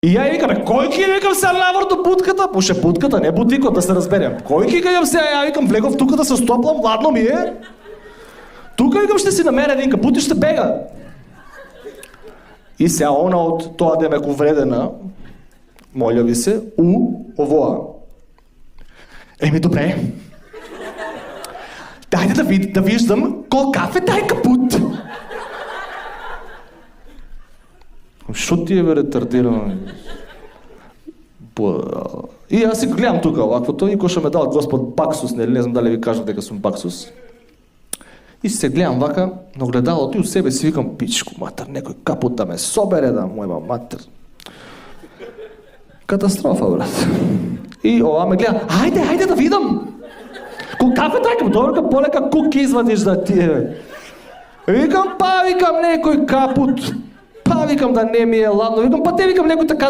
И ја викам, кој ќе викам се навр до бутката? Пуше бутката, не бутикот, да се разберем. Кој ќе кажам се, ја викам, влегов тука да се стоплам, ладно ми е. Тука викам ще си намеря вика, бути ще бега. И сега она од тоа да ме увредена, моля ви се, овоа. Еми добре. Дајде да виждам кол кафе тај капут. Шо ти е бе ретардирано? И јас си гледам тука оваквото и кој што ме дал Господ Баксус, не знам дали ви кажав дека сум Баксус. И се гледам вака на огледалото и од себе си викам, пичку матер, некој капут да ме собере да мојма матер. Катастрофа, брат. И ова ме гледа, ајде да видам. Кол кафе тајкам, добро полека куки извадиш да ти е. Викам, па викам некој капут. Па викам да не ми е ладно, викам, па те викам некој така